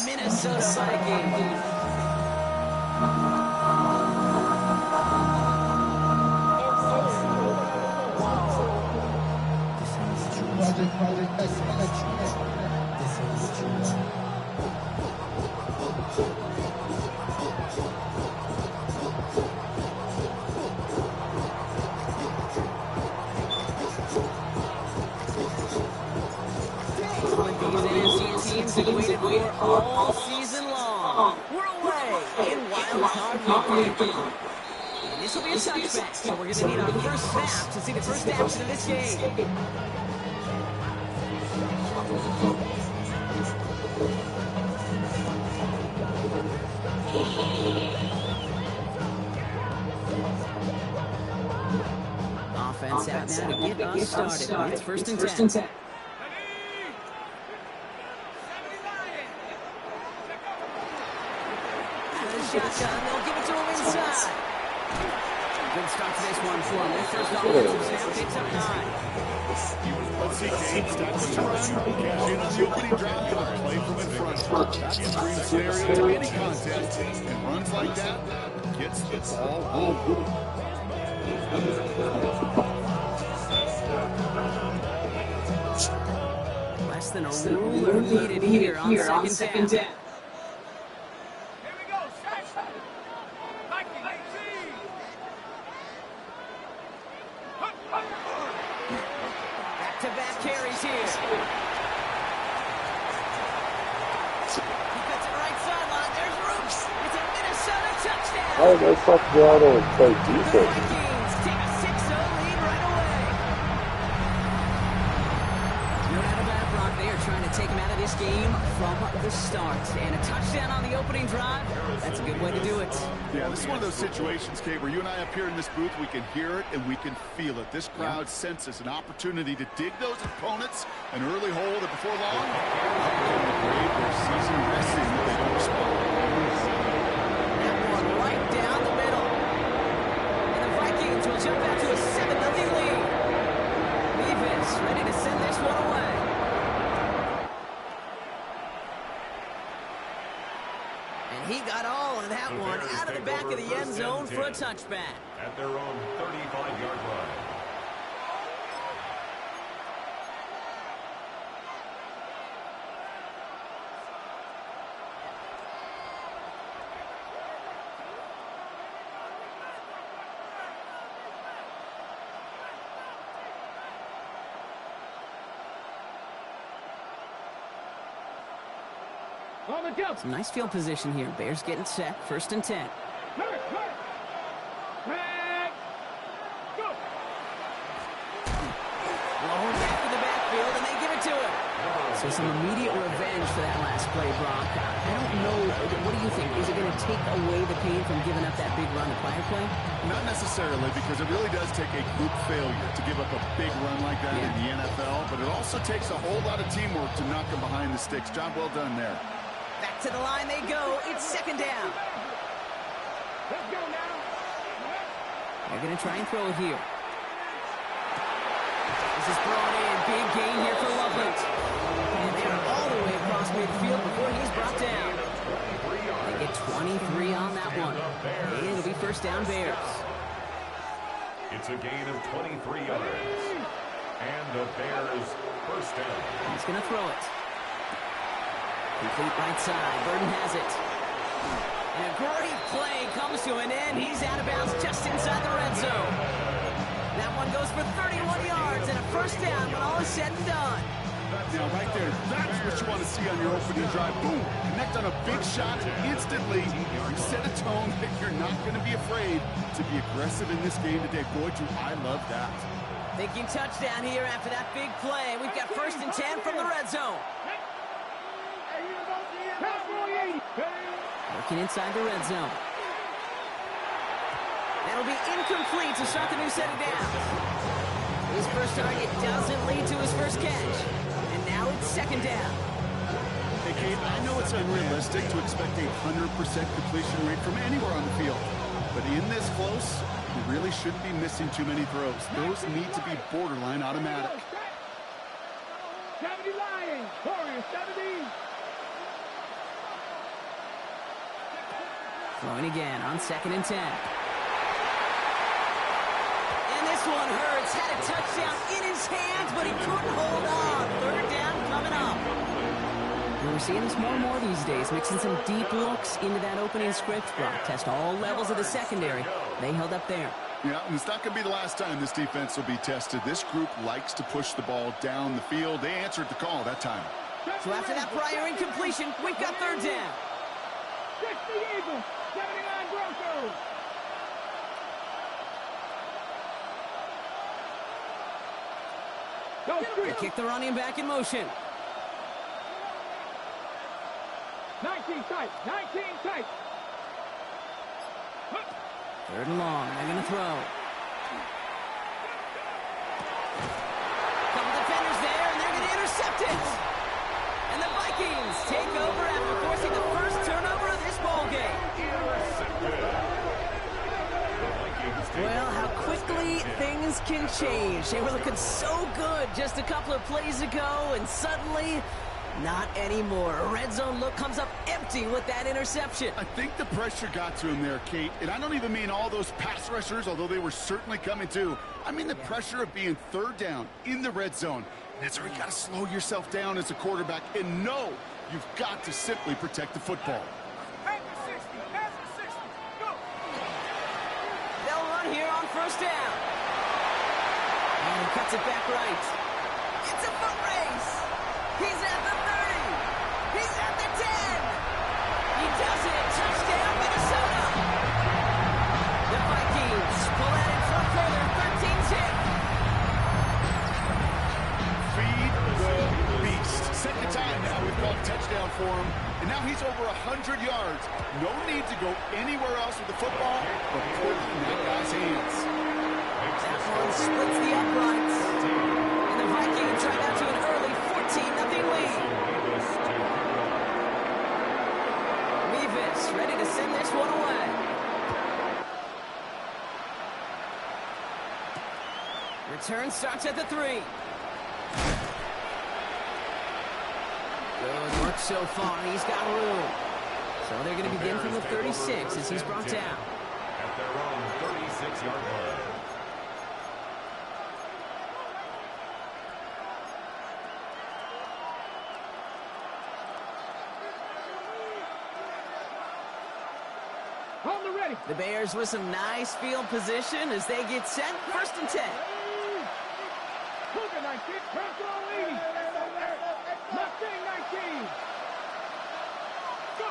Minnesota Vikings. Teams have waited for all season long. We're away in Wild Card Weekend. This will be a touchback, so we're going to need our first snap to see the first action of this game. Offense out now to get us started. It's first and 10. Shotgun, they'll give it to him inside. Good start to this one for him. Their first offensive snap picks up 9. Let's see Gabe start with the run. Cash in on the opening drive and play from in front. That's the dream scenario to any contest. And runs like that gets the ball moving. Less than a ruler needed here on second down. Back-to-back carries here. He cuts it right sideline. There's Rooks. It's a Minnesota touchdown. Oh, they fucked down and play defense. Vikings take a 6-0 lead right away. No doubt about it, Brock. They are trying to take him out of this game from the start. And a touchdown on the opening drive, that's a good way to do it. Yeah, this is one of those situations, Kate, where you and I up here in this booth, we can hear it and we can feel it. This crowd senses an opportunity to dig those opponents an early hole that before long, their season resting if they don't respond. That one right down the middle. And the Vikings will jump out to a 7-0 lead. Levis ready to send this one away. And he got all of that one out of the back of the end zone for a touchback. At their own 35-yard line. Some nice field position here. Bears getting set. First and 10. Blown back to the backfield, and they give it to him. So some immediate revenge for that last play, Brock. I don't know. What do you think? Is it going to take away the pain from giving up that big run the prior play? Not necessarily, because it really does take a group failure to give up a big run like that in the NFL, but it also takes a whole lot of teamwork to knock them behind the sticks. Job well done there. Back to the line they go. It's second down. Let's go now. They're going to try and throw it here. This is brought in. Big gain here for Loveland. And they are all the way across midfield before he's brought down. They get 23 on that one. And it'll be first down Bears. It's a gain of 23 yards. And the Bears first down. He's going to throw it. Complete right side. Burden has it. And a great play comes to an end. He's out of bounds just inside the red zone. That one goes for 31 yards and a first down when all is said and done. Now, right there, that's what you want to see on your opening drive. Boom! Connect on a big shot instantly. You set a tone that you're not going to be afraid to be aggressive in this game today. Boy, do I love that. Thinking touchdown here after that big play. We've got first and 10 from the red zone. Working inside the red zone. That'll be incomplete to start the new set of downs. His first target doesn't lead to his first catch. And now it's second down. Hey, Kate, I know it's unrealistic to expect a 100% completion rate from anywhere on the field. But in this close, you really shouldn't be missing too many throws. Those need to be borderline automatic. 70 Lions, Warriors 70. Throwing again on 2nd and 10. And this one hurts. Had a touchdown in his hands, but he couldn't hold on. 3rd down coming up. And we're seeing this more and more these days, mixing some deep looks into that opening script. Brock test all levels of the secondary. They held up there. Yeah, and it's not going to be the last time this defense will be tested. This group likes to push the ball down the field. They answered the call that time. So after that prior incompletion, we've got 3rd down. 60 Eagles, 79 Broncos. They kick the running back in motion. 19 tight, 19 tight. 3rd and long. They're going to throw. Couple defenders there, and they're going to intercept it. And the Vikings take over after forcing the first turnover of this ball game. Well, how quickly things can change. They were looking so good just a couple of plays ago, and suddenly, not anymore. A red zone look comes up empty with that interception. I think the pressure got to him there, Kate. And I don't even mean all those pass rushers, although they were certainly coming too. I mean the pressure of being 3rd down in the red zone. That's where you got to slow yourself down as a quarterback and know you've got to simply protect the football. They'll run here on 1st down. And he cuts it back right. It's a foot race. He's at the 30. He's at the 10. He does it. Touchdown, Minnesota. The Vikings pull out in front further, 13-zip. Feed the beast. Second time now we've called touchdown for him. And now he's over 100 yards. No need to go anywhere else with the football, but put it in that guy's hands. That one splits the uprights. And the Vikings drive out to an early 14-0 lead. Mevis ready to send this one away. Return starts at the 3. Good work so far. He's got room. So they're going to begin from the 36 as he's brought down. At their own 36-yard line. Hold the ready. The Bears with some nice field position as they get set. 1st and 10. Cougar 19, Bronco 80. Mustang 19. Go.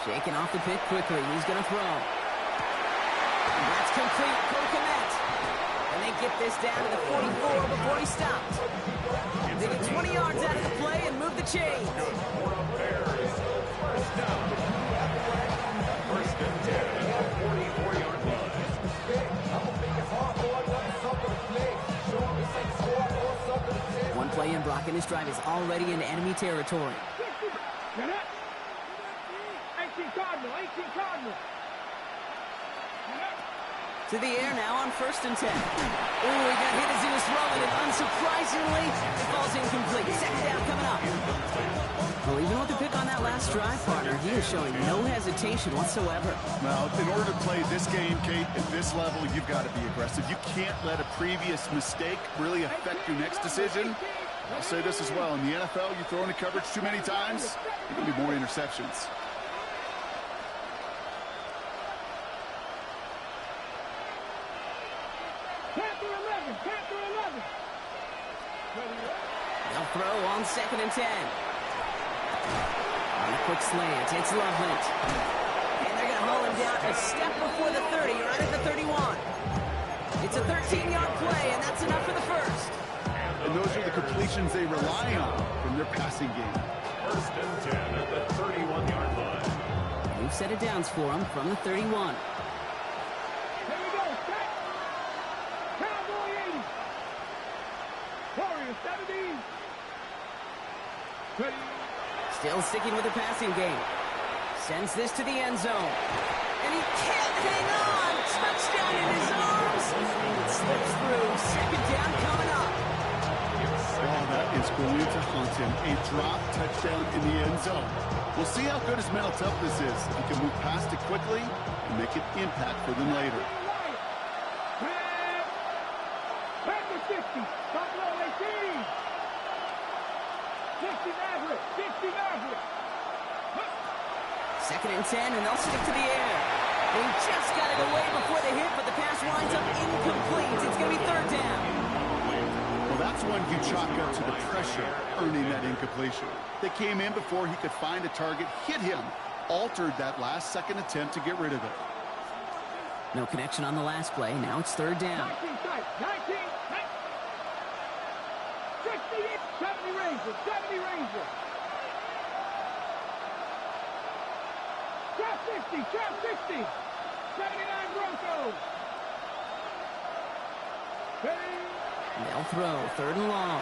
Shaking off the pick quickly. He's going to throw. And that's complete. Komet. And they get this down to the 44 before he stops. They get 20 yards out of the play and move the chains. Bears, 1st down. 1st and 10 at the 44-yard line. One play in, Brock, and his drive is already in enemy territory. 18 Cardinal, 18 Cardinal. To the air now on 1st and 10. Ooh, he got hit as he was throwing, and unsurprisingly, it falls incomplete. 2nd down coming up. Well, even with the pick on that last drive, partner, he is showing no hesitation whatsoever. Well, in order to play this game, Kate, at this level, you've got to be aggressive. You can't let a previous mistake really affect your next decision. I'll say this as well. In the NFL, you throw into coverage too many times, there can be more interceptions. Panther 11, Panther 11. They'll throw on 2nd and 10. On a quick slant, it's Loveland. And they're going to haul him down a step before the 30, right at the 31. It's a 13-yard play, and that's enough for the 1st. And those are the completions they rely on from their passing game. 1st and 10 at the 31-yard line. New set of downs for him from the 31. Here we go, set. Cowboy 80. Warrior 70. Still sticking with the passing game. Sends this to the end zone. And he can't hang on. Touchdown in his arms. It slips through. 2nd down coming up. Oh, that is going to hunt him. A drop touchdown in the end zone. We'll see how good his mental toughness is. If he can move past it quickly and make an impact for them later. Back to 60. Buffalo 18. 60 Maverick. 60 Maverick. Second and 10, and they'll stick to the air. They just got it away before the hit, but the pass winds up incomplete. It's going to be third down. Well, that's one you chalk up to the pressure earning that incompletion. They came in before he could find a target, hit him, altered that last second attempt to get rid of it. No connection on the last play. Now it's third down. 19 tight. 19. 60. 70 Rangers. 70 Rangers. Trap 60. Trap 60. 79 Broncos. Ready. They'll throw. Third and long.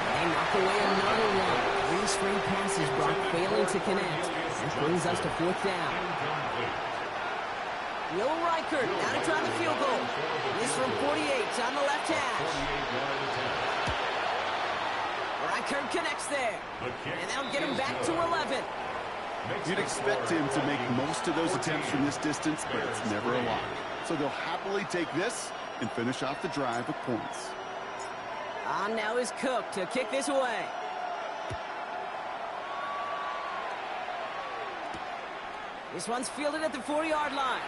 They knock away another one. 3 straight passes, Brock failing to connect. That brings us to fourth down. Will Reichert now to try the field goal. This from 48 on the left hash. Reichert connects there. And they'll get him back to 11. You'd expect him to make most of those attempts from this distance, but it's never a lock. So they'll happily take this and finish off the drive with points. On now is Cook to kick this away. This one's fielded at the 4-yard line.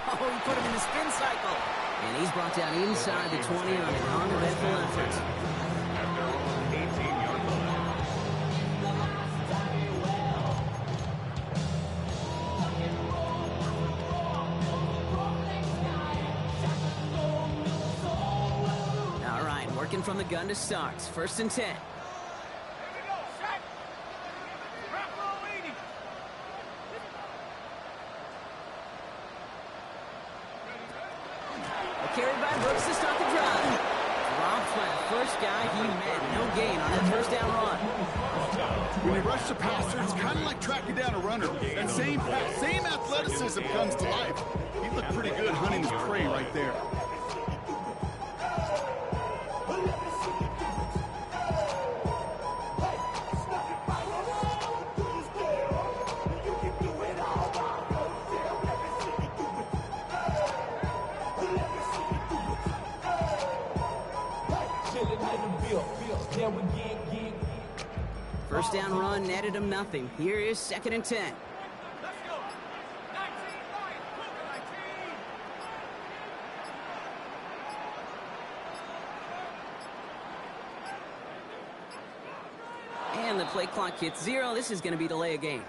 Oh, he put him in the spin cycle. And he's brought down inside the 20 on an uneventful effort. At their own 18-yard line. All right, working from the gun to start. First and 10. Here we go. Set. Bravo 80. Carried by Brooks to start the drive. Dropped by the first guy he met. No gain on that first down run. When you rush the passer, it's kind of like tracking down a runner. That same athleticism comes to life. He looked pretty good hunting his prey right there. First down run netted him nothing. Here is second and 10. Let's go. 19. Line. 19. And the play clock hits 0. This is going to be delay a game.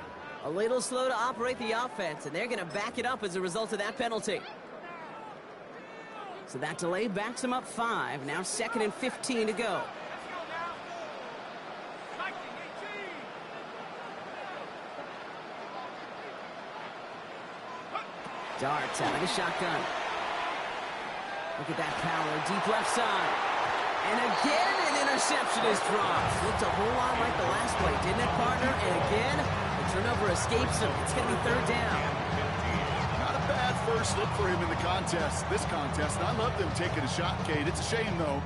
A little slow to operate the offense, and they're going to back it up as a result of that penalty. So that delay backs them up 5. Now second and 15 to go. Darts out of the shotgun. Look at that power, deep left side. And again, an interception is dropped. Looked a whole lot like the last play, didn't it, partner? And again, the turnover escapes him. It's going to be third down. Not a bad first look for him in the this contest. And I love them taking a shot, Kate. It's a shame, though,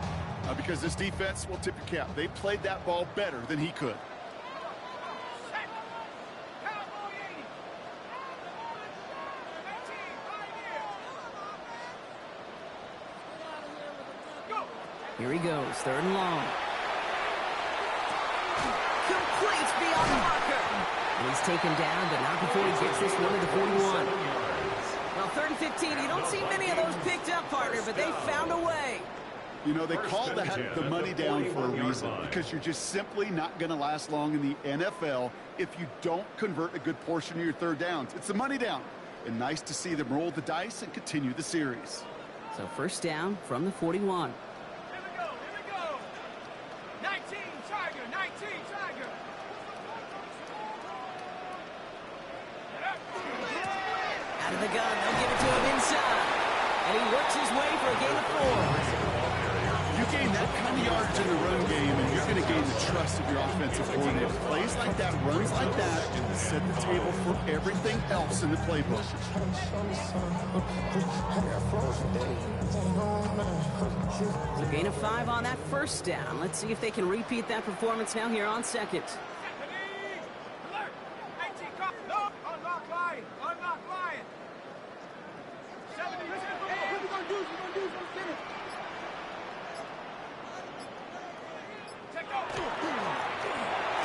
because this defense will tip your cap. They played that ball better than he could. Here he goes, third and long. Complete beyond the marker. And he's taken down, but not before he gets this one to the 41. Well, third and 15, you don't see many of those picked up, partner, but they found a way. You know, they call that the money down for a reason, because you're just simply not going to last long in the NFL if you don't convert a good portion of your third downs. It's the money down. And nice to see them roll the dice and continue the series. So first down from the 41. Here we go. 19, Tiger. 19, Tiger. Out of the gun, they'll give it to him inside. And he works his way for a gain of 4. You You gain that kind of yardage in the run game, and you're going to gain the trust of your offensive coordinator. Plays like that, runs like that, and set the table for everything else in the playbook. So gain of 5 on that first down. Let's see if they can repeat that performance now here on second.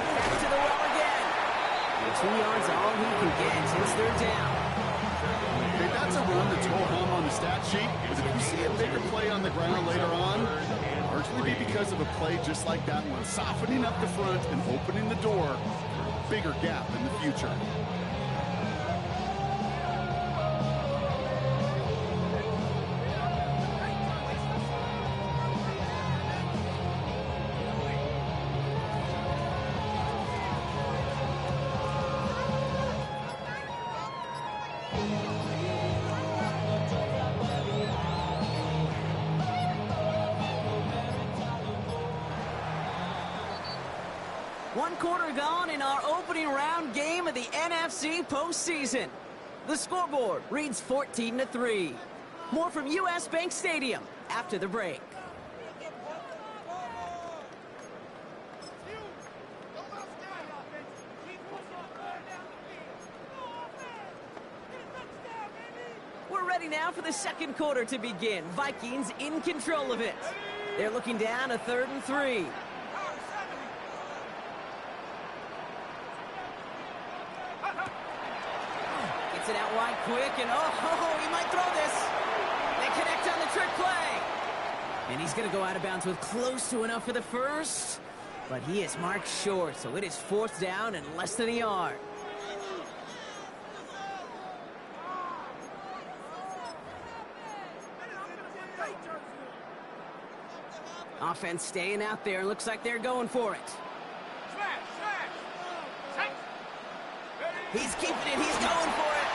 Back to the well again. 2 yards all he can get since they're down. Okay, that's a run that's ho-hum on the stat sheet, but if you see a bigger play on the ground later on, largely be because of a play just like that one, softening up the front and opening the door for a bigger gap in the future. One quarter gone in our opening round game of the NFC postseason. The scoreboard reads 14-3. More from US Bank Stadium after the break. We're ready now for the second quarter to begin. Vikings in control of it. They're looking down a 3rd and 3. Gets it out wide quick, and he might throw this. They connect on the trick play. And he's going to go out of bounds with close to enough for the first. But he is marked short, so it is 4th down and less than a yard. Offense staying out there. Looks like they're going for it. He's keeping it. He's going for it.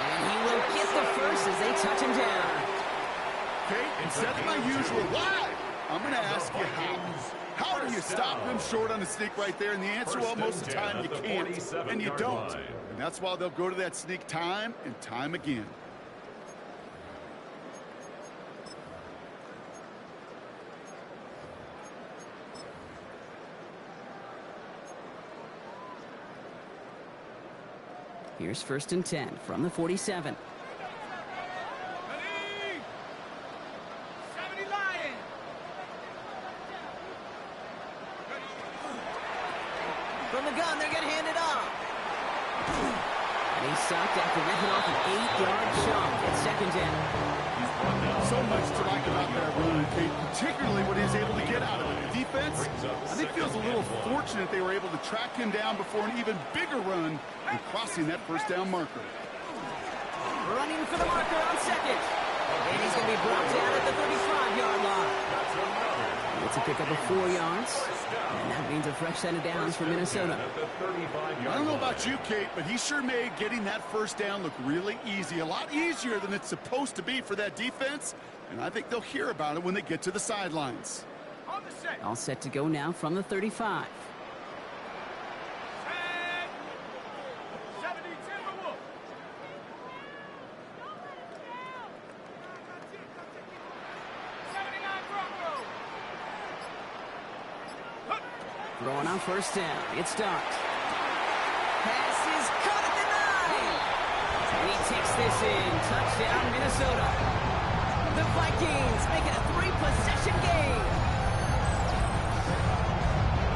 And he will get the first as they touch him down. Okay, instead of my usual why, I'm going to ask you how. How do you stop them short on a sneak right there? And the answer, well, most of the time you can't, and you don't. And that's why they'll go to that sneak time and time again. Here's 1st and 10 from the 47. From the gun, they're going to hand it off. And he's stopped after ripping off an 8-yard chunk at 2nd down. So much to like about that run, Kate, particularly what he was able to get out of it. The defense, I think, feels a little fortunate they were able to track him down before an even bigger run and crossing that 1st down marker. Running for the marker on 2nd. And he's going to be brought down at the 35-yard line. It's a pickup of 4 yards. And that means a fresh set of downs for Minnesota. I don't know about you, Kate, but he sure made getting that 1st down look really easy. A lot easier than it's supposed to be for that defense. And I think they'll hear about it when they get to the sidelines. All set to go now from the 35. Throwing on 1st down. It's Dart. Pass is caught at the 9. And he takes this in. Touchdown, Minnesota. The Vikings make it a 3-possession game.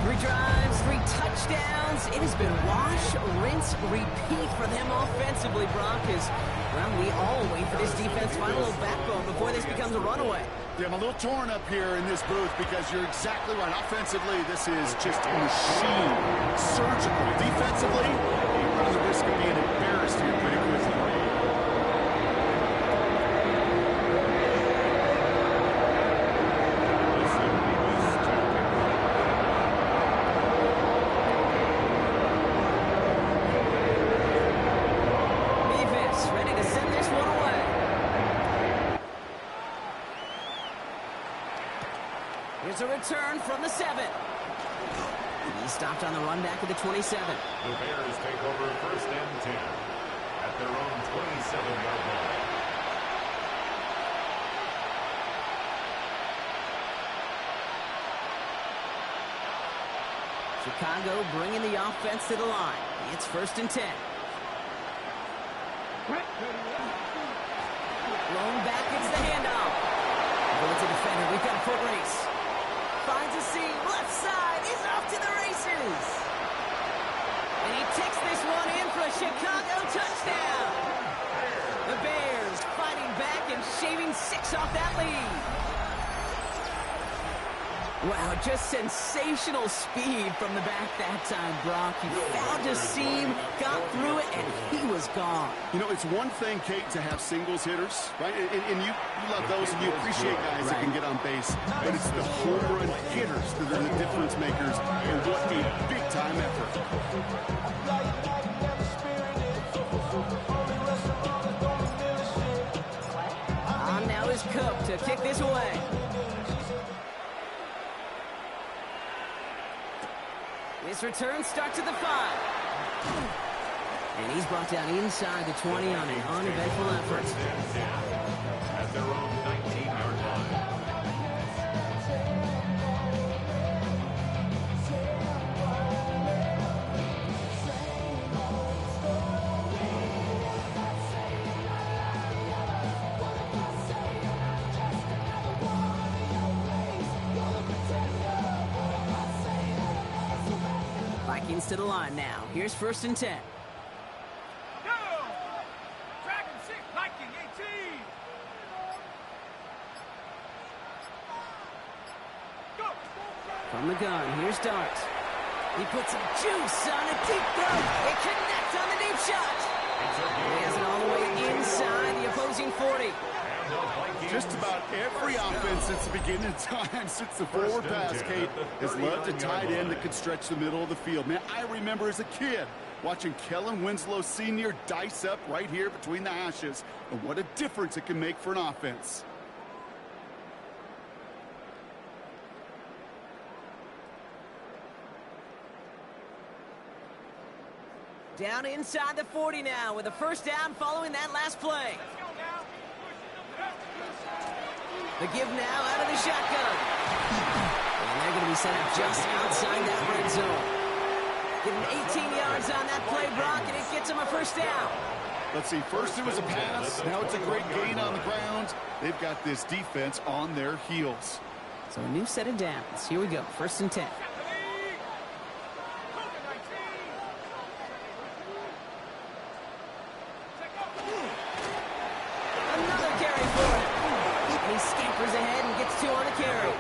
3 drives, 3 touchdowns. It has been wash, rinse, repeat for them offensively, Brock. Well, we all wait for this defense to find a little backbone before this becomes a runaway. Yeah, I'm a little torn up here in this booth because you're exactly right. Offensively, this is just a machine. Surgical. Defensively, you run the risk of being embarrassed here pretty quickly. Here's a return from the 7. He stopped on the run back at the 27. The Bears take over 1st and 10 at their own 27-yard line. Chicago bringing the offense to the line. It's 1st and 10. Blown back, it's the handoff. Going to defender, we've got a foot race. Finds a seam, left side, he's off to the races. And he takes this one in for a Chicago touchdown. The Bears fighting back and shaving 6 off that lead. Wow, just sensational speed from the back that time, Brock. He found a seam, got through it, and he was gone. You know, it's one thing, Kate, to have singles hitters, right? And you love those, and you appreciate guys that can get on base. But it's the home run hitters that are the difference makers, and what a big-time effort. On now is Cook to kick this away. This return starts at the 5. And he's brought down inside the 20 on an uneventful effort. At their own 19-yard line. Vikings to the line now. Here's 1st and 10. Dragon 6, Viking 18. Go. From the gun, here's Dart. He puts some juice on a deep throw. It connects on the deep shot. He has it all the way inside the opposing 40. Just about every offense since the beginning of time, since the forward pass, Kate, has loved a tight end that could stretch the middle of the field. Man, I remember as a kid watching Kellen Winslow Sr. dice up right here between the hashes, and what a difference it can make for an offense. Down inside the 40 now with a 1st down following that last play. The give now out of the shotgun. And they're going to be set up just outside that red zone. Give him 18 yards on that play, Brock, and it gets him a 1st down. Let's see, first it was a pass, now it's a great gain on the ground. They've got this defense on their heels. So a new set of downs. Here we go, 1st and 10. Another carry for him. And he scampers ahead and gets 2 on the carry.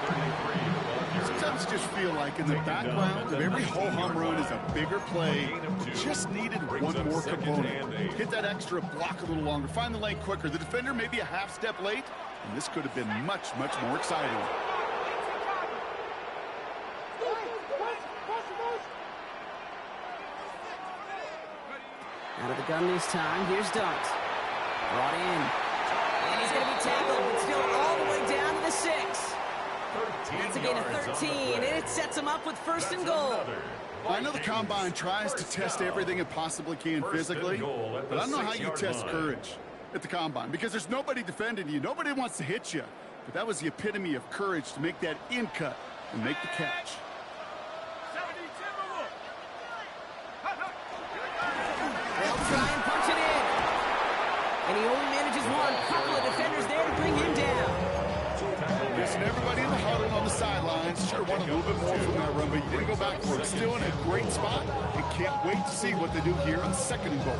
Sometimes just feel like in the background of every home run is a bigger play. Just needed one more component. Hit that extra block a little longer. Find the lane quicker. The defender may be a half step late, and this could have been much, much more exciting. Out of the gun this time, here's Dart. Brought in. And he's going to be tackled, but still all the way down to the 6. That's a gain of 13, and it sets him up with 1st and goal. I know the Combine tries to test everything it possibly can physically, but I don't know how you test courage at the Combine, because there's nobody defending you. Nobody wants to hit you. But that was the epitome of courage to make that in cut and make the catch. They'll try and punch it in. And he only manages one. Couple of defenders there to bring him down. Yes, and everybody in the huddle on the sidelines sure want a little bit more from that run, but you didn't go back for it. Still in a great spot, and can't wait to see what they do here on 2nd and goal.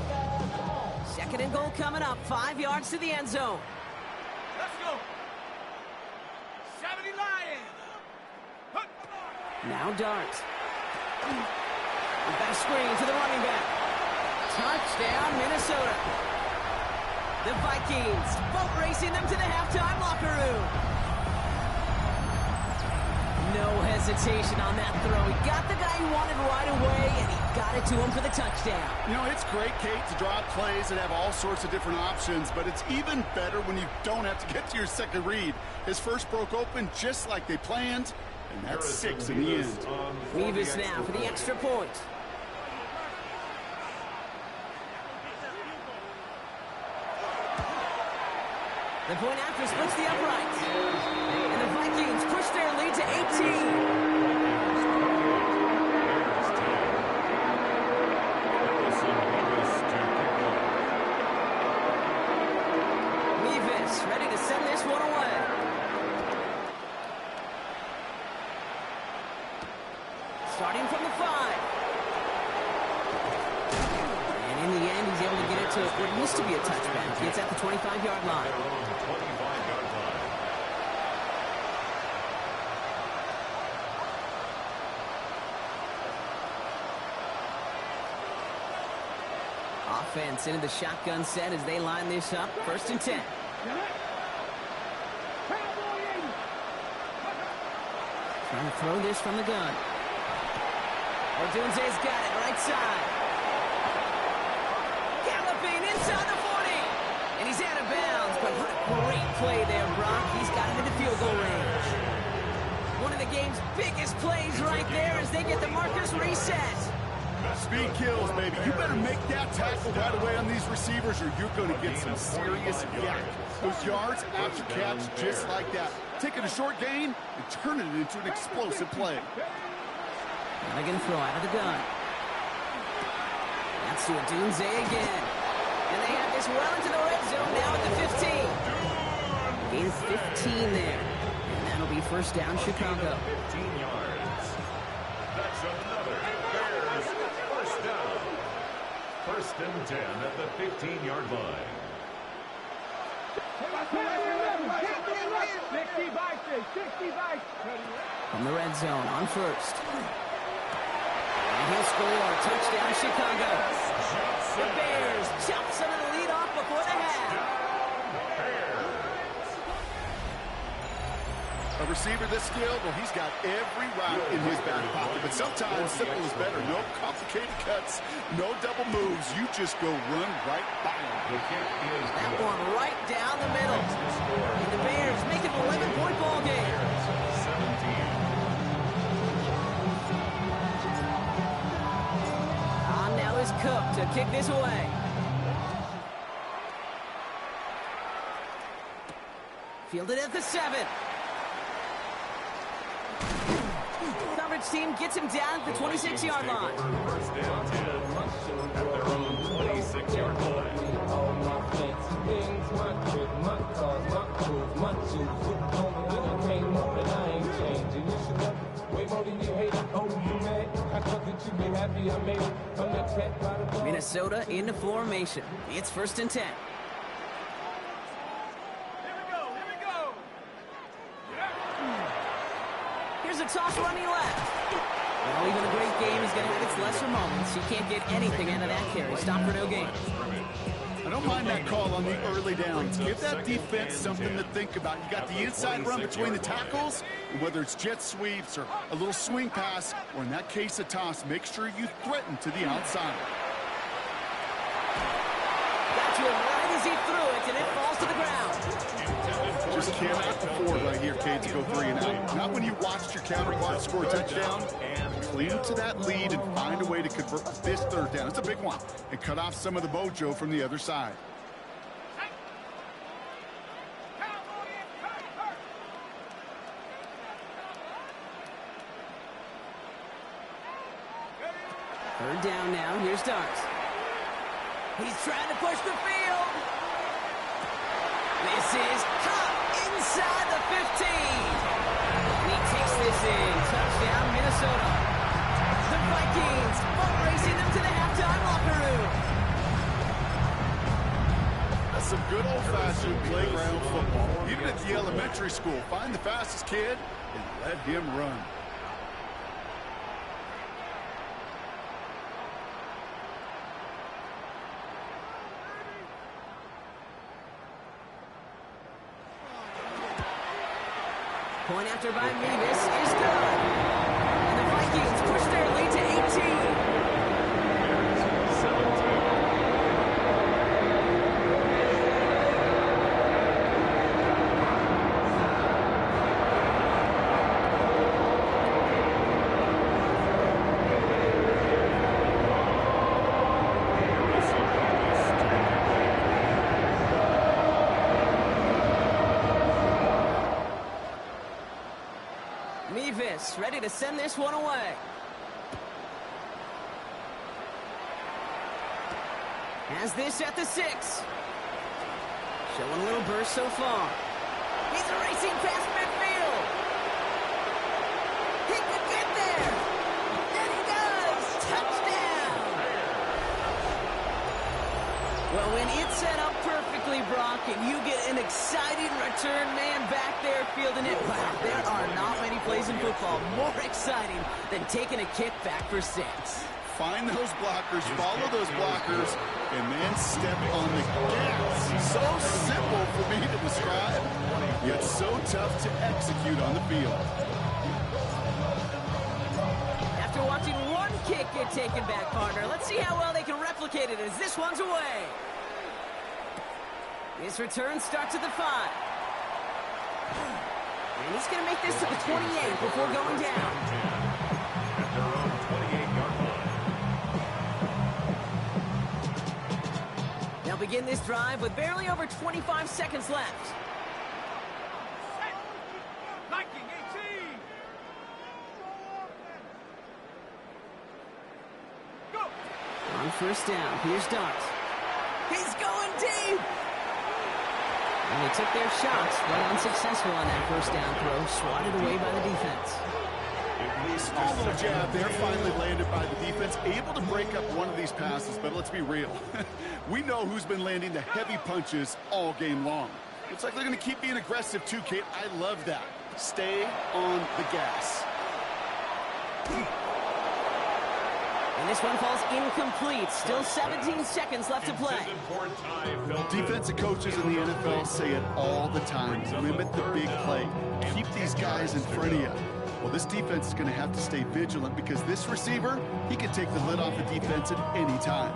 2nd and goal coming up. 5 yards to the end zone. Let's go. 70 Lions. Now Dart. We've got a screen to the running back. Touchdown, Minnesota. The Vikings boat racing them to the halftime locker room. No hesitation on that throw. He got the guy he wanted right away, and he got it to him for the touchdown. You know, it's great, Kate, to draw up plays and have all sorts of different options, but it's even better when you don't have to get to your second read. His first broke open just like they planned, And that's 6 in the end. Mevis now for the extra point. The point after splits the uprights. And the Vikings push their lead to 18. Mevis ready to send this one away. Starting from the 5. And in the end, he's able to get it to what used to be a touchback. It's at the 25-yard line. Offense into the shotgun set as they line this up. 1st and 10. Trying to throw this from the gun. Odunze's got it, right side. Galloping inside the 40. And he's out of bounds, but what a great play there, Brock. He's got him into field goal range. One of the game's biggest plays right there as they get the markers reset. Speed kills, baby. You better make that tackle right away on these receivers or you're going to get some serious yak. Those yards after catch just like that. Taking a short gain and turning it into an explosive play. Now they're going to throw out of the gun. That's to Odunze again. And they have this well into the red zone now at the 15. Gain of 15 there. And that'll be 1st down, Chicago. 15 yards. That's another Bears 1st down. 1st and 10 at the 15-yard line. From the red zone on 1st. And he'll score. Touchdown, Chicago. The Bears jump some of the lead off before the half. A receiver this skilled, well, he's got every route in his back pocket. But sometimes simple is better. No complicated cuts, no double moves. You just go run right by him. That one right down the middle. And the Bears make it an 11-point ball game. 17. Now is Cook to kick this away. Fielded at the 7. Coverage team gets him down at the 26-yard line. 1st and 10 at their own 26-yard line. Minnesota into formation. It's 1st and 10. Here's a toss running left. Well, even a great game is going to have its lesser moments. You can't get anything out of that carry. Stop for no gain. I don't mind that call on the early downs. Give that defense something to think about. You got the inside run between the tackles, and whether it's jet sweeps or a little swing pass, or in that case a toss, make sure you threaten to the outside. Got to him right as he threw it, and it falls to the ground. Just cannot afford right here, Cade, to go 3 and out. Not when you watched your counterpart score a touchdown. Cling to that lead and find a way to convert this 3rd down. It's a big one. And cut off some of the mojo from the other side. Third down now. Here's Starks. He's trying to push the field. This is caught inside the 15. And he takes this in. Touchdown, Minnesota. The Vikings are racing them to the halftime locker room. That's some good old-fashioned playground football. Even at the elementary school, find the fastest kid and let him run. Point after by Mevis is good. And the Vikings push their lead to 18. this, ready to send this one away. Has this at the 6. Showing a little burst so far. He's racing past midfield. He could get there. And he does. Touchdown. Well, when it's set up perfectly, Brock, and you get an exciting return man back there fielding it, wow, there are not many plays in football more exciting than taking a kick back for 6. Find those blockers, follow those blockers, and then step on the gas. So simple for me to describe, yet so tough to execute on the field. After watching one kick get taken back, partner, let's see how well they can replicate it as this one's away. His return starts at the 5. And he's going to make this to the 28 before going down. At their own 28-yard line. They'll begin this drive with barely over 25 seconds left. Viking 18. Go. On first down, here's Dart. He's going deep! And they took their shots, but unsuccessful on that first down throw, swatted away by the defense. Small little jab there, finally landed by the defense, able to break up one of these passes, but let's be real. We know who's been landing the heavy punches all game long. Looks like they're going to keep being aggressive too, Kate. I love that. Stay on the gas. And this one falls incomplete. Still 17 seconds left to play. Defensive coaches in the NFL say it all the time. Limit the big play. Keep these guys in front of you. Well, this defense is going to have to stay vigilant because this receiver, he can take the lid off the defense at any time.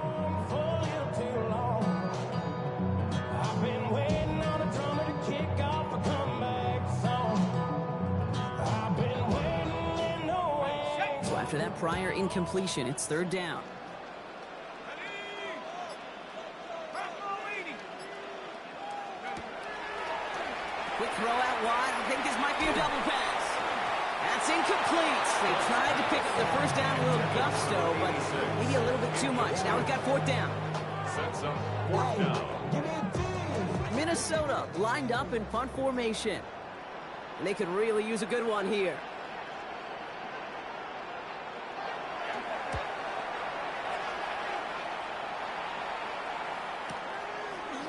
So after that prior incompletion, it's third down. Quick throw out wide. I think this might be a double pass. That's incomplete. They tried to pick up the first down a little gusto, but maybe a little bit too much. Now we've got fourth down. Sets up fourth down. Minnesota lined up in punt formation. And they could really use a good one here.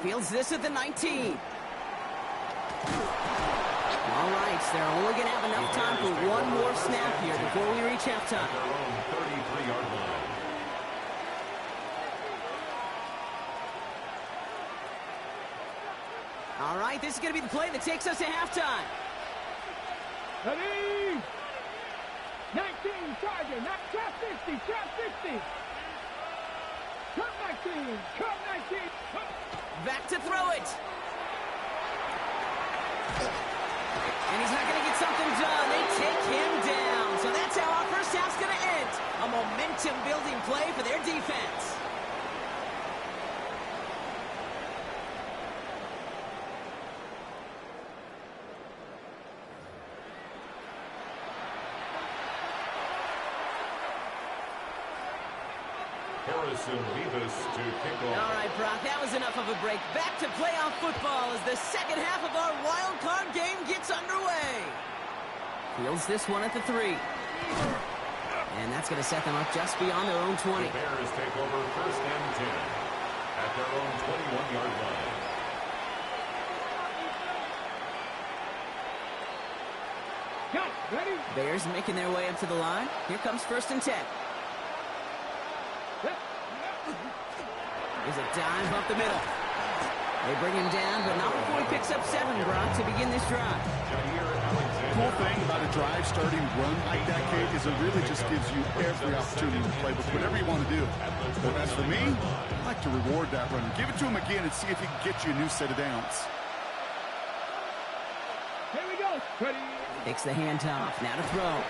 Fields this at the 19. All right, they're only going to have enough time for one more snap here before we reach halftime. Their own 33-yard line. All right, this is going to be the play that takes us to halftime. Ready? 19, charging, not trap 60, trap 60. Cut 19, cut 19. Back to throw it. And he's not going to get something done. They take him down. So that's how our first half's going to end. A momentum-building play for their defense. Harrison Beavis to kick off. All right, Brock, that was enough of a break. Back to playoff football as the second half of our wild card game gets underway. Fields this one at the 3. And that's going to set them up just beyond their own 20. The Bears take over first and 10 at their own 21-yard line. Go, ready? Bears making their way up to the line. Here comes first and 10. There's a dive up the middle. They bring him down, but not before he picks up 7, Brock, to begin this drive. Cool thing about a drive starting run like that, Kate, is it really just gives you every opportunity to play with whatever you want to do. But as for me, I like to reward that runner. Give it to him again and see if he can get you a new set of downs. Here we go. Ready? Takes the handoff. Now to throw.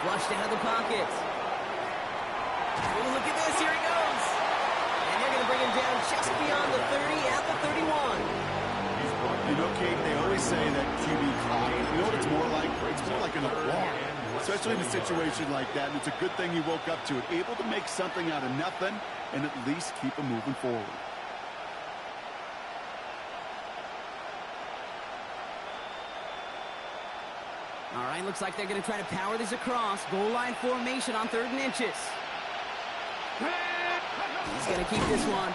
Flushed out of the pocket. Oh, look at this. Here he goes. And they're going to bring him down just beyond the 30 at the 31. You know, Kate, they always say that QB clock, you know what it's more like? It's more like an applause, especially in a situation like that. And it's a good thing he woke up to it, able to make something out of nothing and at least keep him moving forward. All right, looks like they're going to try to power this across. Goal line formation on 3rd and inches. He's going to keep this one.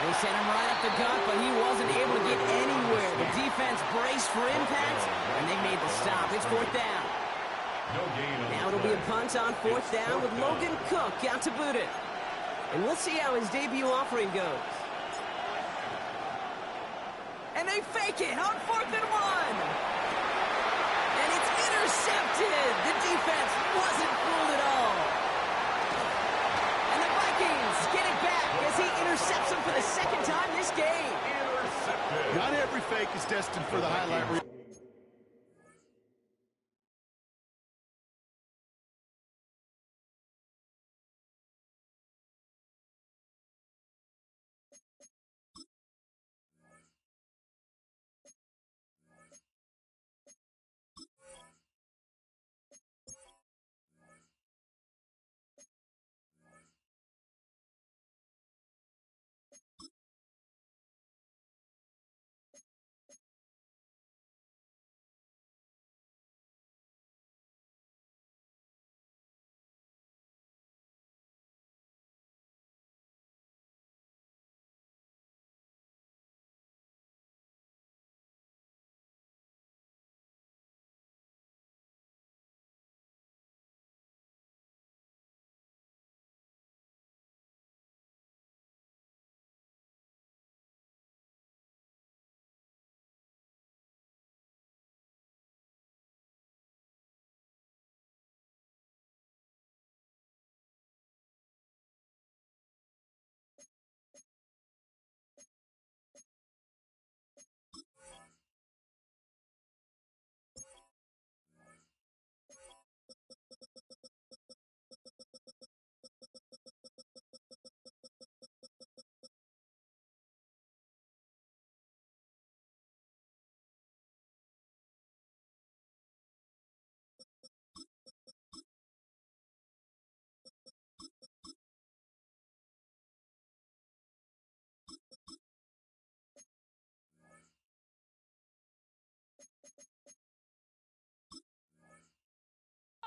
They sent him right up the gut, but he wasn't able to get anywhere. The defense braced for impact, and they made the stop. It's 4th down. Now it'll be a punt on 4th down with Logan Cook out to boot it. And we'll see how his debut offering goes. And they fake it on 4th and 1. And it's intercepted. The defense wasn't fooled at all. And the Vikings get it back as he intercepts him for the 2nd time this game. Intercepted. Not every fake is destined for the highlight reel.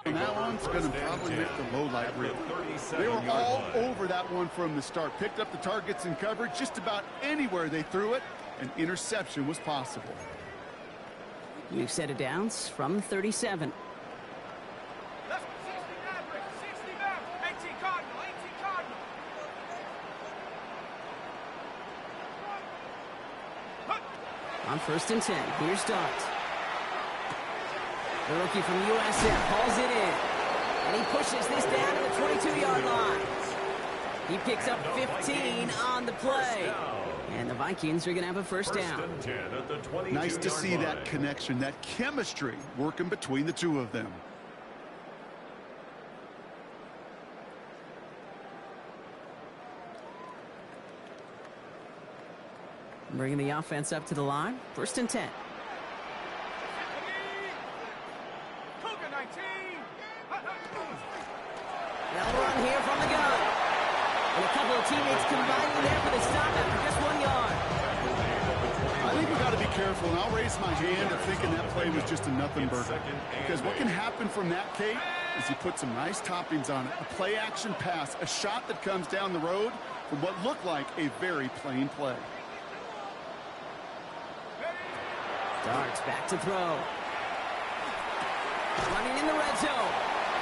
And that one's going to probably make the low light reel. They were all over that one from the start. Picked up the targets and coverage just about anywhere they threw it. An interception was possible. We've set it downs from 37. Let's 60 Maverick, 60 Maverick, 18 Cardinal, 18 Cardinal. On 1st and 10, here's Dart. The rookie from USF hauls it in. And he pushes this down to the 22-yard line. He picks up 15 on the play. And the Vikings are going to have a 1st down. Nice to see that connection, that chemistry working between the two of them. Bringing the offense up to the line. 1st and 10. They'll run here from the gun. And a couple of teammates combining there for the stop after just 1 yard. I think we've got to be careful, and I'll raise my hand of thinking that play was just a nothing burger. Because what can happen from that, Kate, is you put some nice toppings on it. A play-action pass, a shot that comes down the road from what looked like a very plain play. Darts back to throw. Running in the red zone.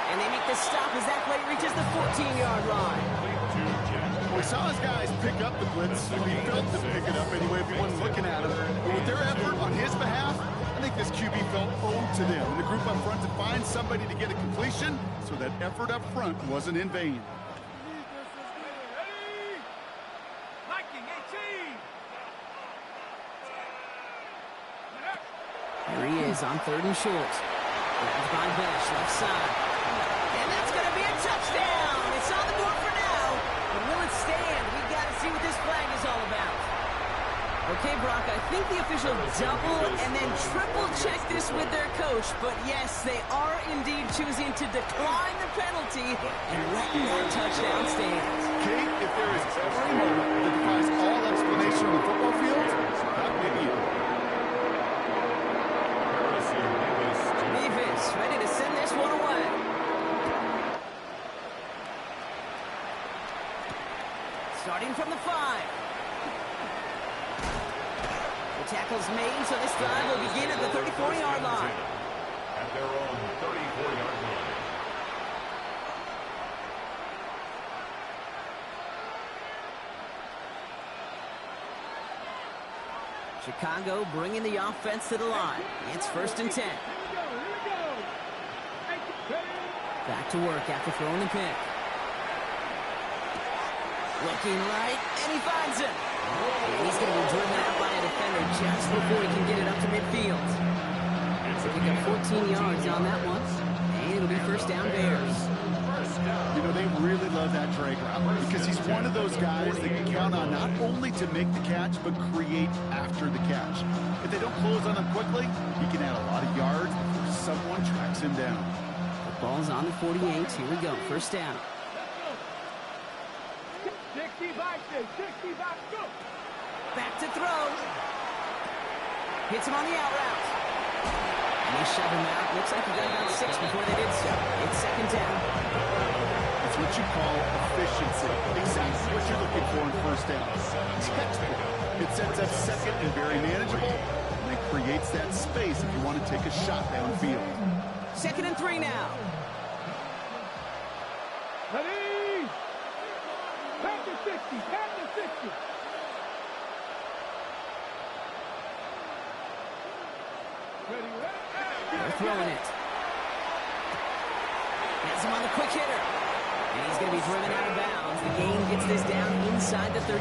And they make the stop as that play reaches the 14-yard line. We saw his guys pick up the blitz. We felt to pick it up anyway if he wasn't looking at him. But with their effort on his behalf, I think this QB felt owed to them. And the group up front to find somebody to get a completion, so that effort up front wasn't in vain. Here he is on 3rd and short. Grabbed by Besh, left side. And that's going to be a touchdown. It's on the board for now. But will it stand? We've got to see what this flag is all about. Okay, Brock, I think the official double and then triple check this with their coach. But yes, they are indeed choosing to decline the penalty and let that touchdown stand. Kate, if there is ever a moment that defies all explanation on the football field, that may be it. Davis ready to send this one away. Starting from the 5. Tackle's made, so this drive will begin at the 34-yard line. At their own 34-yard line. Chicago bringing the offense to the line. It's 1st and 10. Back to work after throwing the pick. Looking right, and he finds it. He's going to be driven out by a defender just before he can get it up to midfield. So pick up 14 yards on that one, and it'll be 1st down Bears. You know, they really love that drag route because he's one of those guys that can count on not only to make the catch, but create after the catch. If they don't close on him quickly, he can add a lot of yards before someone tracks him down. The ball's on the 48. Here we go, 1st down. 65, go! Back to throw. Hits him on the out route. And they shove him out. Looks like he got about 6 before they did so. It's 2nd down. It's what you call efficiency. Exactly what you're looking for in 1st down. It sets up 2nd and very manageable, and it creates that space if you want to take a shot downfield. 2nd and 3 now. Ready? Back to 60, back to 60. Ready, They're throwing it. Has him on the quick hitter. And he's going to be driven out of bounds. The gain gets this down inside the 35.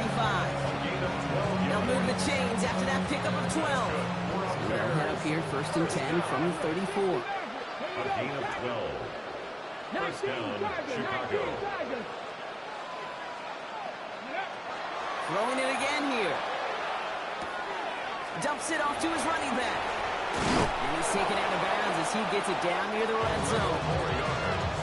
They'll move the chains after that pickup of 12. So they'll head up here 1st and 10 from the 34. A gain of 12. 1st down, Chicago. Throwing it again here. Dumps it off to his running back. And he's taken out of bounds as he gets it down near the red zone.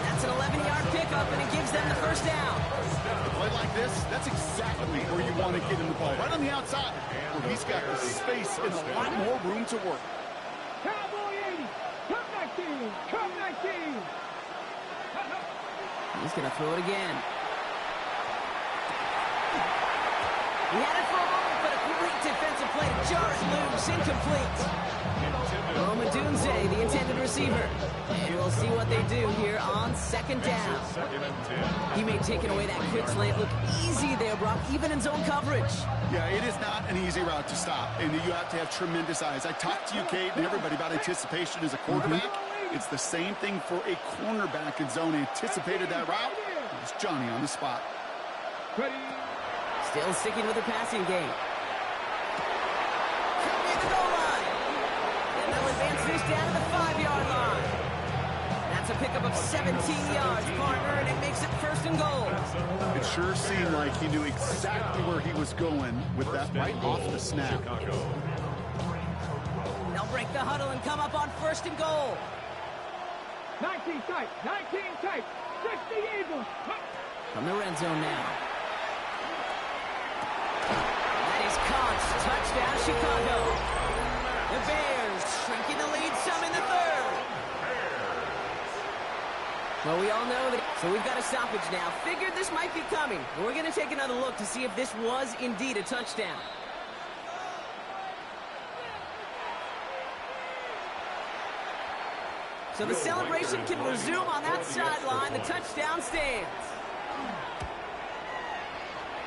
That's an 11-yard pickup, and it gives them the 1st down. A play like this, that's exactly where you want to get him the ball, right on the outside, where he's got the space and a lot more room to work. Cowboy 80, come 19, come 19. He's going to throw it again. He had it for a moment, but a great defensive play jars loose, incomplete. Roman Dunze, the intended receiver. And we'll see what they do here on 2nd down. He may take away that quick slant look easy there, Brock, even in zone coverage. Yeah, it is not an easy route to stop, and you have to have tremendous eyes. I talked to you, Kate, and everybody about anticipation as a quarterback. It's the same thing for a cornerback in zone. Anticipated that route. It's Johnny on the spot. Ready? Still sticking with the passing game. Near the goal line. And they'll advance this down to the 5-yard line. That's a pickup of 17 yards, partner, and it makes it 1st and goal. It sure seemed like he knew exactly where he was going with that right off the snap. They'll break the huddle and come up on 1st and goal. 19 tight, 19 tight, 60 Eagles. From the red zone now. That is caught. Touchdown, Chicago. The Bears shrinking the lead some in the 3rd. Well, we all know that. So we've got a stoppage now. Figured this might be coming. We're going to take another look to see if this was indeed a touchdown. So the celebration can resume on that sideline. The touchdown stands.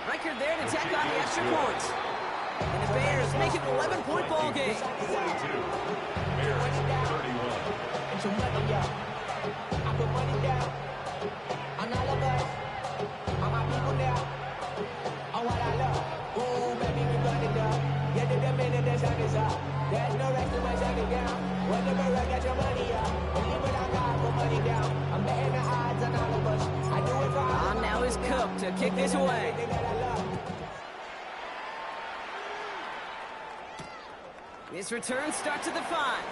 Record there to tack on the extra points. And the Bears make it an 11-point ball game. 42. Bears 31. I put money down on all of us, on my people now, on what I love. Ooh, baby, we run it up. Get to the minute the sun is up. There's no rest to my shutting down. Whenever I get your money up, believe what I got, put money down. I'm betting the odds on all of us. I do it for all. On now is Cook to kick this away. This return starts at the 5.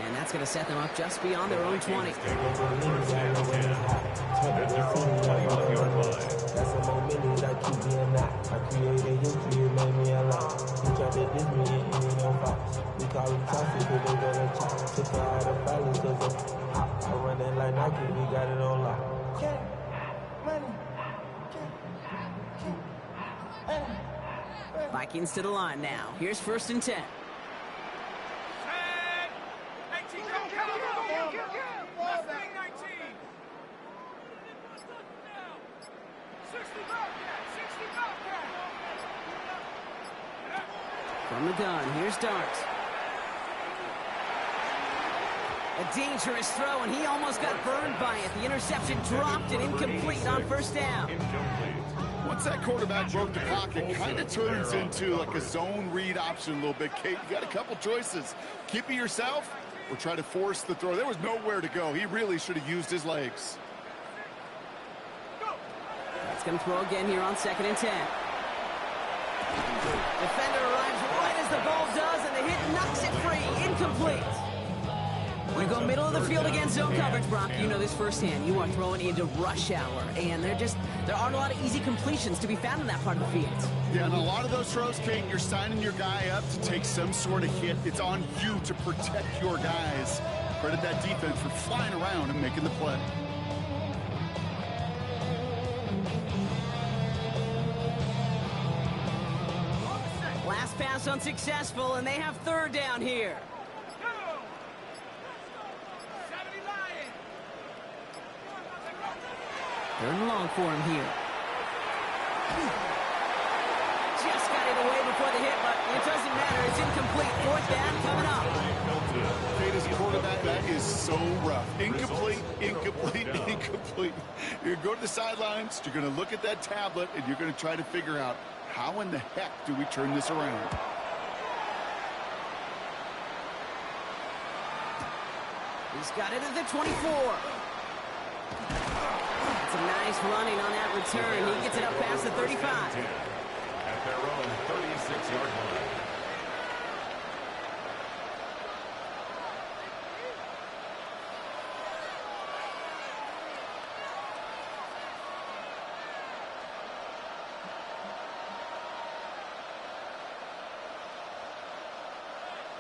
And that's going to set them up just beyond their own 20. First and 10 at their own 21-yard line. That's some more millions I keep being not. I created history, it made me a lot. He tried to diss me and it ain't no fox. We call him toxic, cause they got a chop. Took her out of violence, cause I run that like Nike, we got it on lock. Vikings to the line now. Here's 1st and 10. From the gun, here's Dart. A dangerous throw, and he almost got burned by it. The interception dropped and incomplete on 1st down. Once that quarterback broke the pocket, it kind of turns into like a zone read option a little bit, Kate. You got a couple choices. Keep it yourself or try to force the throw. There was nowhere to go. He really should have used his legs. That's going to throw again here on 2nd and 10. Defender arrives right as the ball does, and the hit knocks it free. Incomplete. We go middle of the field against zone coverage, Brock. You know this firsthand. You are throwing into rush hour, and there aren't a lot of easy completions to be found in that part of the field. Yeah, and a lot of those throws, Kate, you're signing your guy up to take some sort of hit. It's on you to protect your guys. Credit that defense for flying around and making the play. Last pass unsuccessful, and they have 3rd down here. 3rd and long for him here. Just got it away before the hit, but it doesn't matter. It's incomplete. 4th down coming up. Kate, as a quarterback, that is so rough. Incomplete, incomplete, incomplete. You're going to go to the sidelines, you're going to look at that tablet, and you're going to try to figure out how in the heck do we turn this around? He's got it at the 24. It's a nice running on that return. He gets it up past the 35. At their own 36-yard line.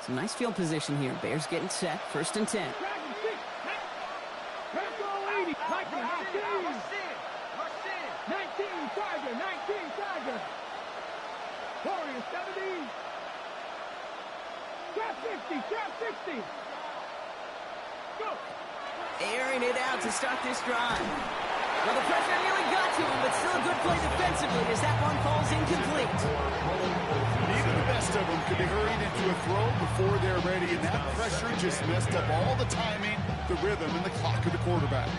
Some nice field position here. Bears getting set. 1st and 10. Airing it out to start this drive. Well, the pressure nearly got to him, but still a good play defensively as that one falls incomplete. Even the best of them could be hurried into a throw before they're ready, and that pressure just messed up all the timing, the rhythm, and the clock of the quarterback.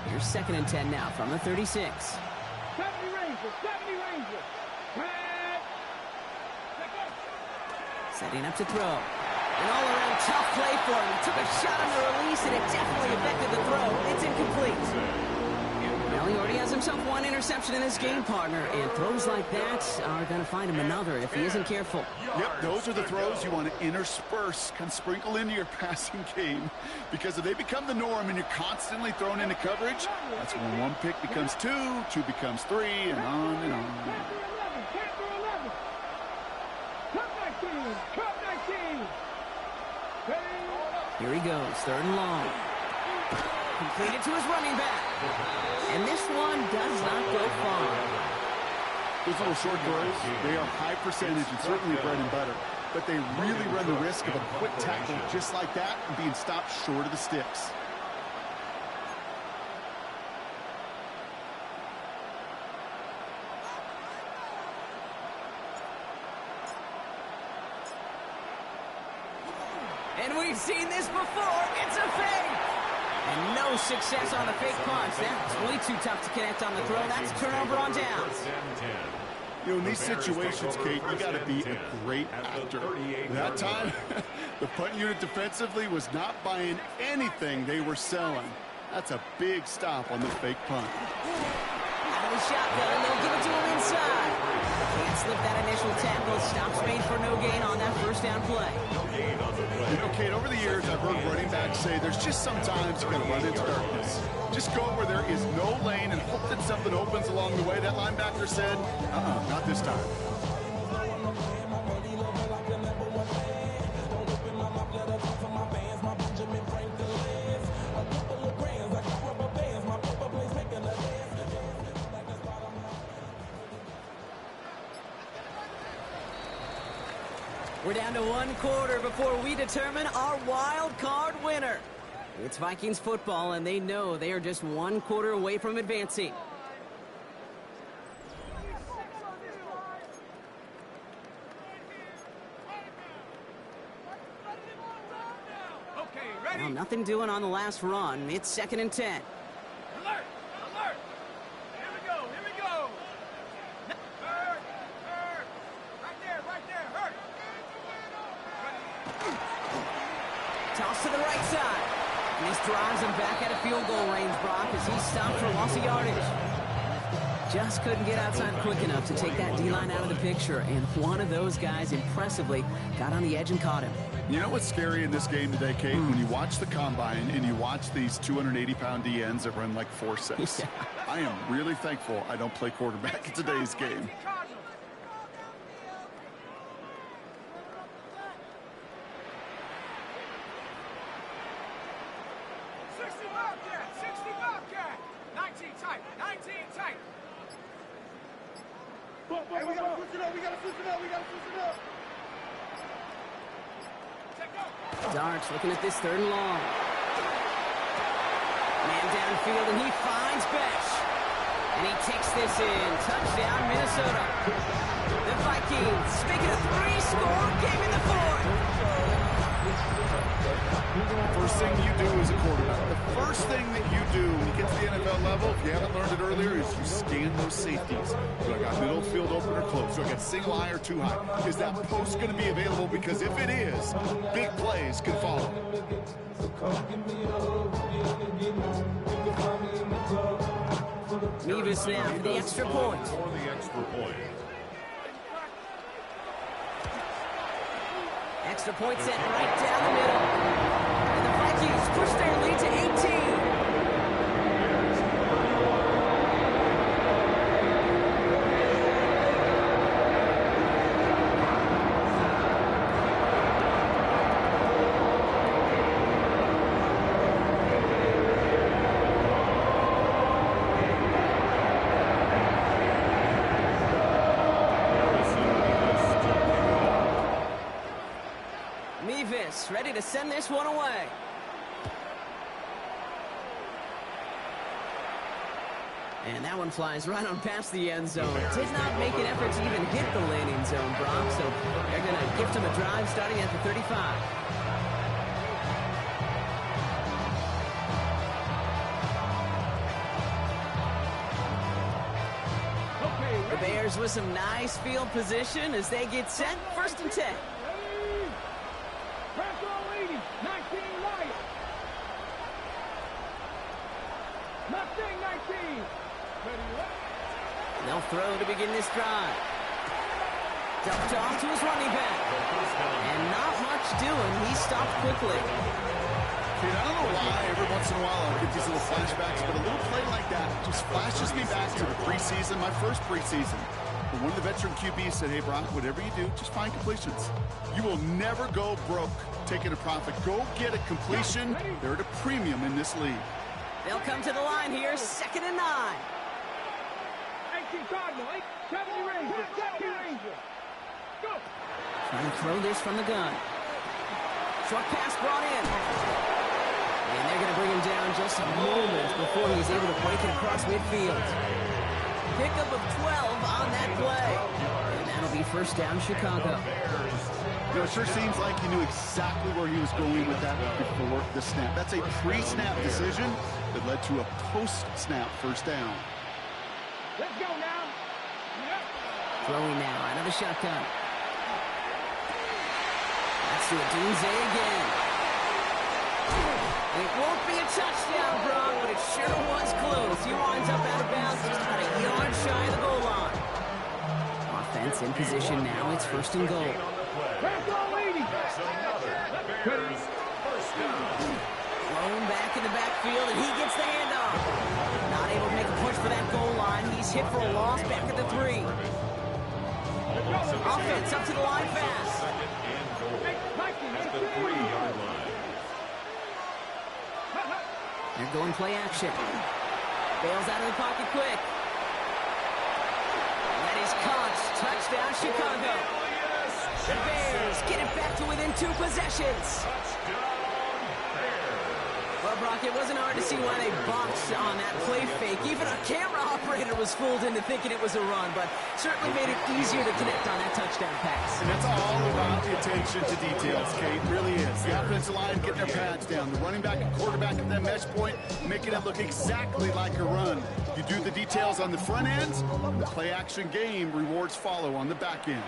Here's 2nd and 10 now from the 36. 70 Rangers, 70 Rangers. Setting up to throw. An all-around tough play for him. He took a shot on the release, and it definitely affected the throw. It's incomplete. Well, he already has himself one interception in this game, partner, and throws like that are going to find him another if he isn't careful. Yep, those are the throws you want to intersperse, kind of sprinkle into your passing game, because if they become the norm and you're constantly thrown into coverage, that's when one pick becomes two, two becomes three, and on and on. Here he goes, 3rd and long. Completed to his running back. And this one does not go far. Those little short throws, they are high percentage and certainly bread and butter. But they really run the risk of a quick tackle just like that and being stopped short of the sticks. And we've seen this before. It's a fake. And no success on the fake punch. That's really too tough to connect on the throw. That's a turnover on downs. You know, in these situations, Kate, you got to be a great actor. That time, the punt unit defensively was not buying anything they were selling. That's a big stop on the fake punt. Out of the shotgun, they'll give it to him inside. Can't slip that initial tackle. Stops made for no gain on that first down play. You know, Kate, over the years, I've heard running backs say there's just sometimes you got to run into darkness. Just go where there is no lane and hope that something opens along the way. That linebacker said, not this time. We're down to one quarter before we determine our wild card winner. It's Vikings football, and they know they are just one quarter away from advancing. Well, nothing doing on the last run. It's 2nd and 10. Alert! Alert! Here we go! Here we go! Hurt! Hurt! Right there! Hurt! Toss to the right side. And this drives him back out of field goal range, Brock, as he stopped for loss of yardage. Just couldn't get outside quick enough to take that D-line out of the picture, and one of those guys impressively got on the edge and caught him. You know what's scary in this game today, Kate? When you watch the combine and you watch these 280-pound DNs that run like 4.6. Yeah. I am really thankful I don't play quarterback in today's game. Hey, we gotta switch it up. Darts looking at this 3rd and long. Man downfield, and he finds Besh. And he takes this in. Touchdown, Minnesota. The Vikings make it a 3-score game in the 4th. First thing you do as a quarterback, the first thing that you do when you get to the NFL level, if you haven't learned it earlier, is you scan those safeties. Do I got middle field open or close? Do I got single high or too high? Is that post going to be available? Because if it is, big plays can follow. Mevis now for the extra point. For the extra point. Extra point set right down the middle. And the Vikings push their lead to 18. Mevis ready to send this one away. And that one flies right on past the end zone. Did not make an effort to even hit the landing zone, Brock, so they're going to gift him a drive starting at the 35. The Bears with some nice field position as they get set. 1st and 10. Press all 80. 19 right. Mustang 19. They'll throw to begin this drive. Dumped off to his running back. And not much doing. He stopped quickly. Dude, I don't know why every once in a while I'll get these little flashbacks, but a little play like that just flashes me back to the preseason, my first preseason. But one of the veteran QBs said, hey, Brock, whatever you do, just find completions. You will never go broke taking a profit. Go get a completion. They're at a premium in this league. They'll come to the line here, 2nd and 9. 18 Cardinal, 70 Ranger, 70 Ranger. Go. Trying to throw this from the gun. Short pass brought in. And they're going to bring him down just a moment before he's able to break it across midfield. Pickup of 12 on that play. And that'll be 1st down, Chicago. You know, it sure seems like he knew exactly where he was going with that before the snap. That's a pre-snap decision that led to a post-snap 1st down. Let's go now. Yep. Throwing now out of the shotgun. That's to Adunze again. It won't be a touchdown, Brock, but it sure was close. He winds up out of bounds just about a yard yards shy of the goal line. Offense in position now. It's first and goal. Let's go, lady. That's another Bears first down. Thrown back in the backfield, and he gets the handoff. Not able to make a push for that goal line. He's hit for a loss back at the 3. Offense up to the line fast. Second and goal at the 3-yard line. They're going play action. Bails out of the pocket quick. That is caught. Touchdown, Chicago. The Bears get it back to within 2 possessions. Well, Brock, it wasn't hard to see why they boxed on that play fake. Even a camera operator was fooled into thinking it was a run, but certainly made it easier to connect on that touchdown pass. And that's all about the attention to details, Kate. It really is. The offensive line getting their pads down. The running back and quarterback at that mesh point, making it look exactly like a run. You do the details on the front end, and the play-action game rewards follow on the back end.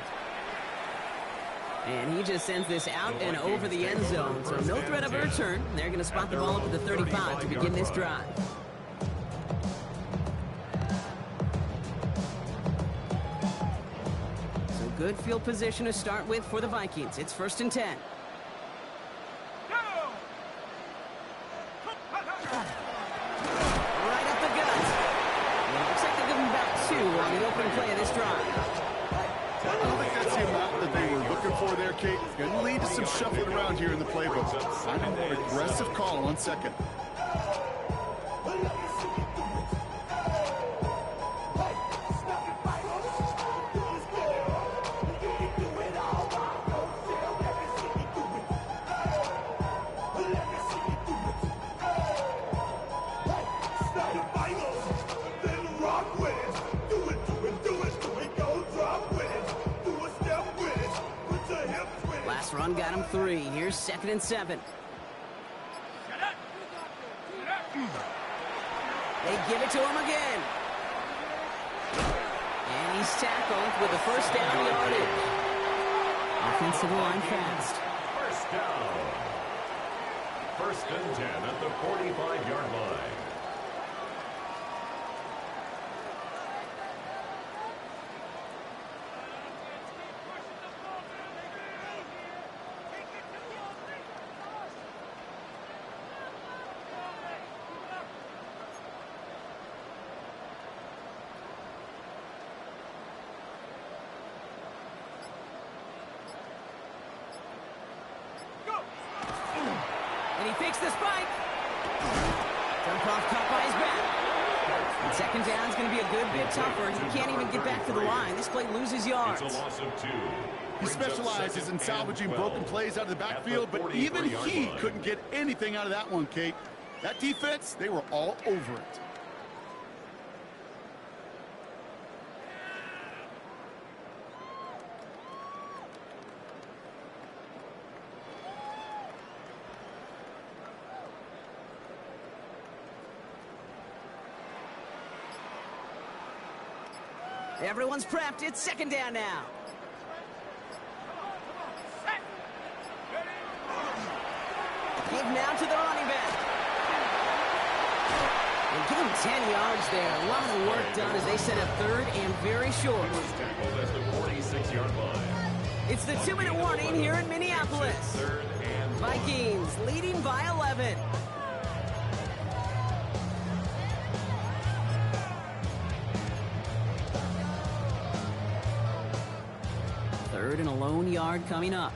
And he just sends this out and over the end zone, so no threat of a return. They're going to spot the ball up at the 35 to begin this drive. So good field position to start with for the Vikings. It's first and 10. Right up the gut. Well, looks like they give him about 2 on the opening play of this drive. I don't think that's the amount that they were looking for there, Kate. Going to lead to some shuffling around here in the playbook. I'm a more aggressive call on second. Last run got him 3. Here's second and 7. They give it to him again. And he's tackled with the first down yardage. Offensive line fast. First down. First and 10 at the 45-yard line. And he fakes the spike. Dump off caught by his back. And second down is going to be a good bit tougher. He can't even get back to the line. This play loses yards. It's a loss of 2. He specializes in salvaging broken plays out of the backfield, but even he couldn't get anything out of that one, Kate. That defense, they were all over it. Everyone's prepped. It's second down now. Give now to the running back. And give him 10 yards there. A lot of work done as they set up third and very short. Tackled at the 46-yard line. It's the 2-minute warning here in Minneapolis. Third and Vikings leading by 11. Third and a lone yard coming up.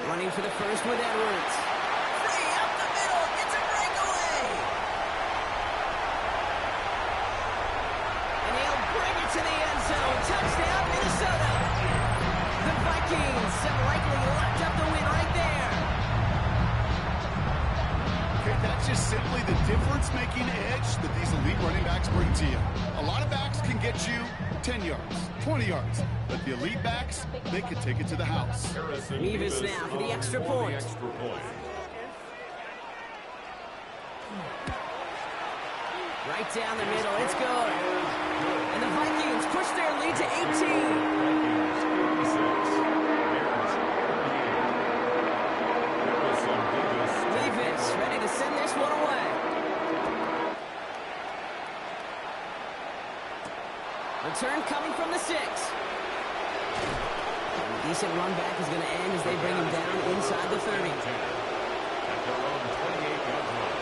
Running for the first with Edwards. Free up the middle. It's a breakaway. And he'll bring it to the end zone. Touchdown, Minnesota. The Vikings have likely locked up the win right there. Okay, that's just simply the difference-making edge that these elite running backs bring to you. A lot of backs can get you 10 yards, 20 yards, but the elite backs, they can take it to the house. Mevis now for the extra point. Right down the middle, it's good. And the Vikings push their lead to 18. Return coming from the 6. A decent run back is going to end as they bring him down inside the 30. At their own 28-yard line.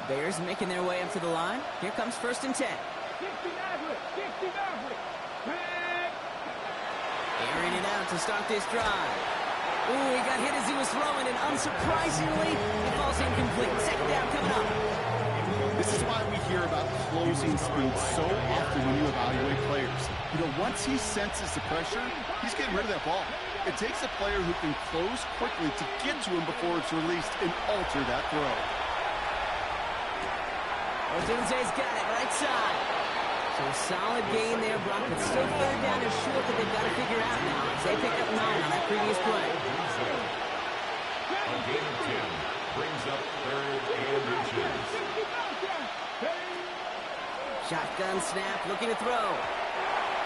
Bears making their way up to the line. Here comes 1st and 10. 60 Maverick, 60 Maverick. Airing it out to start this drive. Ooh, he got hit as he was throwing, and unsurprisingly, it falls incomplete. 2nd down coming up. This is why we hear about closing speed so often when you evaluate players. You know, once he senses the pressure, he's getting rid of that ball. It takes a player who can close quickly to get to him before it's released and alter that throw. Odunze's got it, right side. So a solid gain there, Brock, but still 3rd down is short that they've got to figure out now as they pick up 9 on that previous play. A gain of 10 brings up 3rd and inches. Shotgun snap, looking to throw.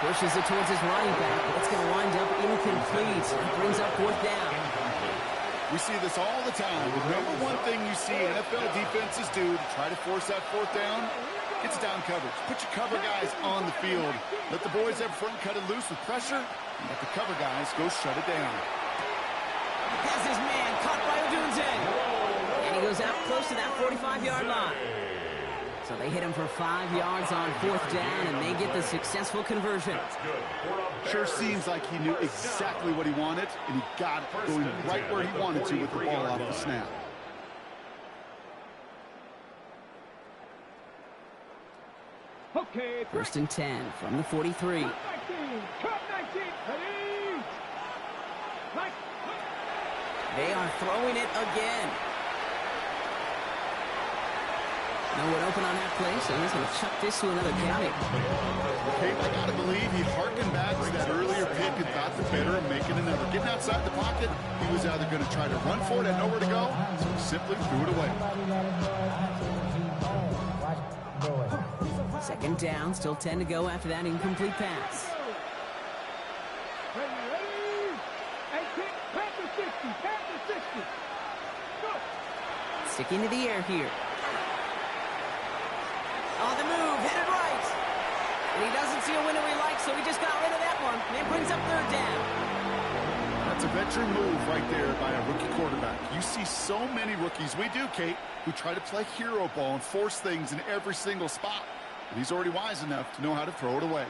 Pushes it towards his running back, but it's going to wind up incomplete. That brings up 4th down. We see this all the time. The number one thing you see NFL defenses do to try to force that 4th down, it's down coverage. Put your cover guys on the field. Let the boys up front cut it loose with pressure, and let the cover guys go shut it down. Has his man caught by Odunze. And he goes out close to that 45-yard line. So they hit him for 5 yards on 4th down, and they get the successful conversion. Sure seems like he knew exactly what he wanted, and he got it going right where he wanted to with the ball off the snap. Okay, 1st and 10 from the 43. Cut 19, cut 19, ready? They are throwing it again. No one open on that play, so he's going to chuck this to another county. Okay, I got to believe he harkened back to that earlier pick and thought the better of making another. Getting outside the pocket, he was either going to try to run for it, had nowhere to go, so he simply threw it away. 2nd down, still 10 to go after that incomplete pass. Ready? 18, Panther 60, Panther 60. Go. Sticking to the air here. On the move, headed right. And he doesn't see a window he likes, so he just got rid of that one. And it brings up 3rd down. That's a veteran move right there by a rookie quarterback. You see so many rookies, we do, Kate, who try to play hero ball and force things in every single spot. But he's already wise enough to know how to throw it away.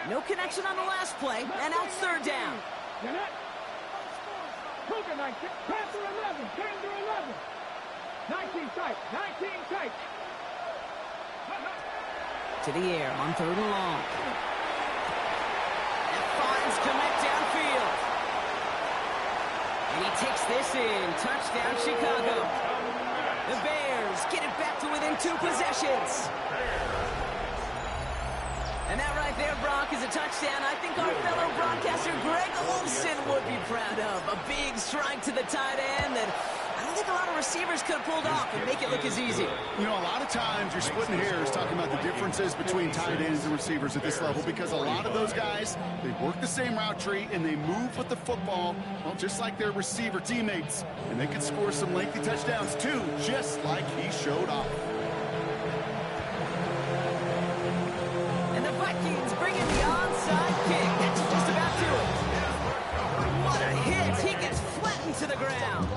No connection on the last play, and now it's 3rd down. Cougar 19, Panther 11, Panther 11. 19 tight, 19 tight. To the air on 3rd and long. And finds Kmet downfield. And he takes this in. Touchdown, Chicago. The Bears get it back to within 2 possessions. And that right there, Brock, is a touchdown I think our fellow broadcaster Greg Olsen would be proud of. A big strike to the tight end that I don't think a lot of receivers could have pulled off and make it look as easy. You know, a lot of times you're splitting hairs talking about the differences between tight ends and receivers at this level because a lot of those guys, they work the same route tree and they move with the football, well, just like their receiver teammates. And they can score some lengthy touchdowns too, just like he showed off. And the Vikings bring in the onside kick. That's just about to it. What a hit. He gets flattened to the ground.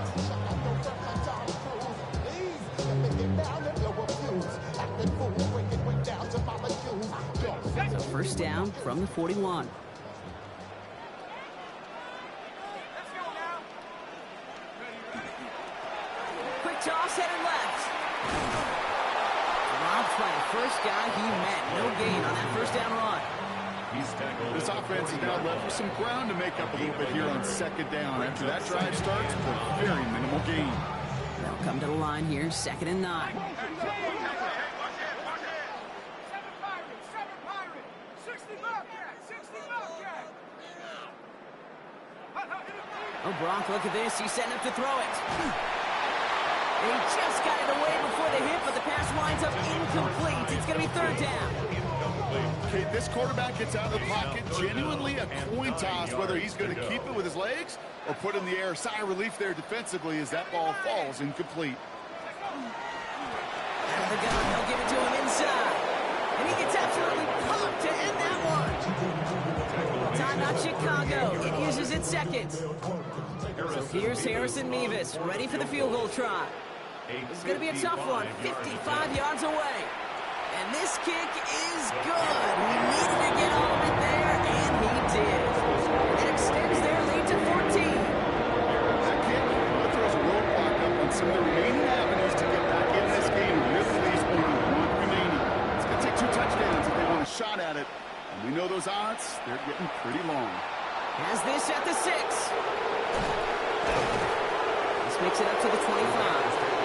So 1st down from the 41. Quick toss, headed left. Robbed by the first guy he met. No gain on that 1st down run. This offense is now left with some ground to make up a little bit here on 2nd down. After that drive starts with a very minimal gain. They'll come to the line here, 2nd and 9. Oh, Brock, look at this. He's setting up to throw it. And he just got it away before the hit, but the pass winds up incomplete. It's going to be 3rd down. Okay, this quarterback gets out of the pocket, genuinely a coin toss, whether he's going to keep it with his legs or put in the air. Sigh of relief there defensively as that ball falls incomplete. Out of the gun, they'll give it to him inside. And he gets absolutely pumped to end that one. Timeout Chicago. It uses its second. So here's Harrison Mevis, ready for the field goal try. This is going to be a tough one, 55 yards away. And this kick is good. He needed to get all of it there, and he did. It extends their lead to 14. That kick throws a roadblock up on some of the remaining avenues to get back in this game. Really leaves only one remaining. It's going to take 2 touchdowns if they want a shot at it. And we know those odds, they're getting pretty long. Has this at the 6. This makes it up to the 25.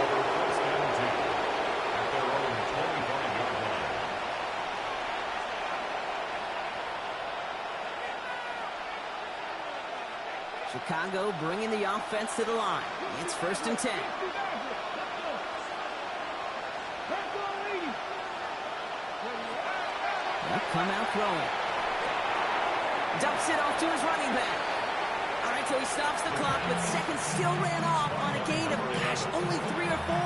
Chicago bringing the offense to the line. It's 1st and 10. They'll come out throwing. Dumps it off to his running back. All right, so he stops the clock, but seconds still ran off on a gain of, only 3 or 4.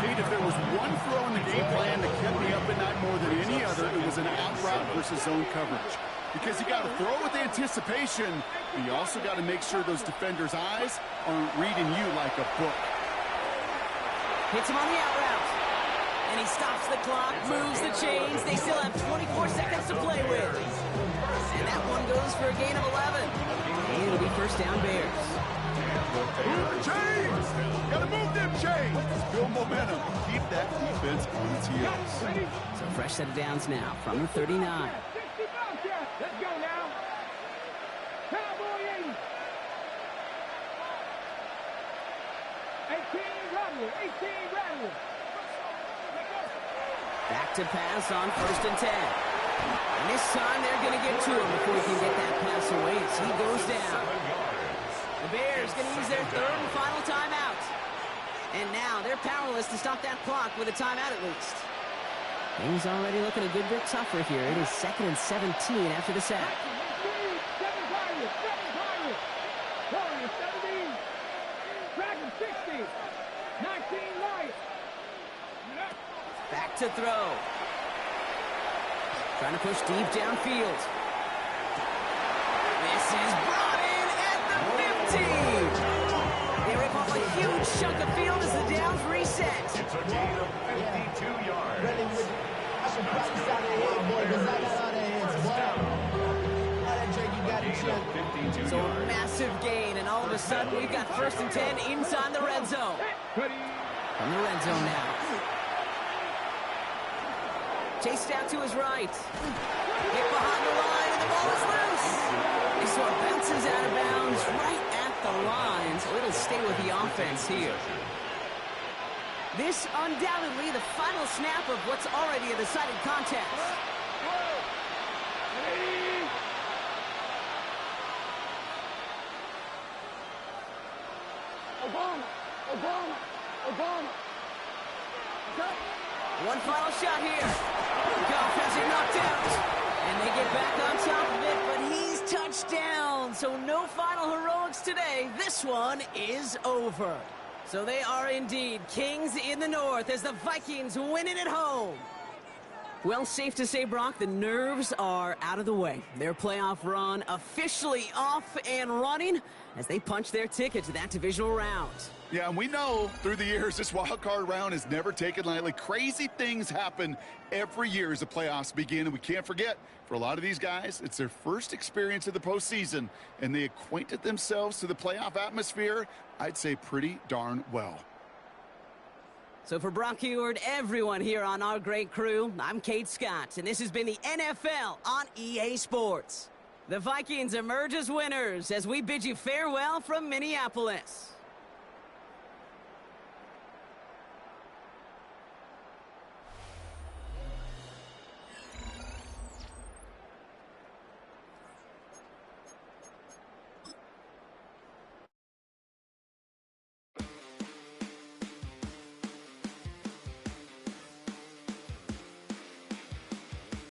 Kate, if there was one throw in the game plan that kept me up at night more than any other, it was an out route versus zone coverage. Because you got to throw with anticipation, but you also got to make sure those defenders' eyes aren't reading you like a book. Hits him on the out route. And he stops the clock, moves the chains. They still have 24 seconds to play with. And that one goes for a gain of 11. And it'll be 1st down Bears. Move the chains! Got to move them chains! Build momentum. Keep that defense on its heels. So fresh set of downs now from the 39. Let's go now. Cowboy 80. 18 Rattler. 18 Rattler. Back to pass on 1st and 10. And this time they're going to get to him before he can get that pass away as he goes down. The Bears going to use their 3rd and final timeout. And now they're powerless to stop that clock with a timeout at least. Things already looking a good bit tougher here. It is 2nd and 17 after the sack. 60. 19 Lions. Back to throw. Trying to push deep downfield. This is brought in at the 15. They rip off a huge chunk of field as the downs reset. It's a gain of 52 yards. I should practice out of head, boy, because I got all the heads, boy. All that drink you got to chill. So a massive gain, and all of a sudden we've got 1st and 10 inside the red zone. From the red zone now. Chased out to his right. Hit behind the line, and the ball is loose. This one bounces out of bounds right at the line, so it'll stay with the offense here. This undoubtedly the final snap of what's already a decided contest. One final shot here. Goff has it knocked out. And they get back on top of it, but he's touched down. So no final heroics today. This one is over. So they are indeed kings in the north as the Vikings win it at home. Well, safe to say, Brock, the nerves are out of the way. Their playoff run officially off and running as they punch their ticket to that divisional round. Yeah, and we know through the years this wild card round is never taken lightly. Crazy things happen every year as the playoffs begin, and we can't forget, for a lot of these guys, it's their first experience of the postseason, and they acquainted themselves to the playoff atmosphere, I'd say pretty darn well. So for Brock Heward, everyone here on our great crew, I'm Kate Scott, and this has been the NFL on EA Sports. The Vikings emerge as winners as we bid you farewell from Minneapolis.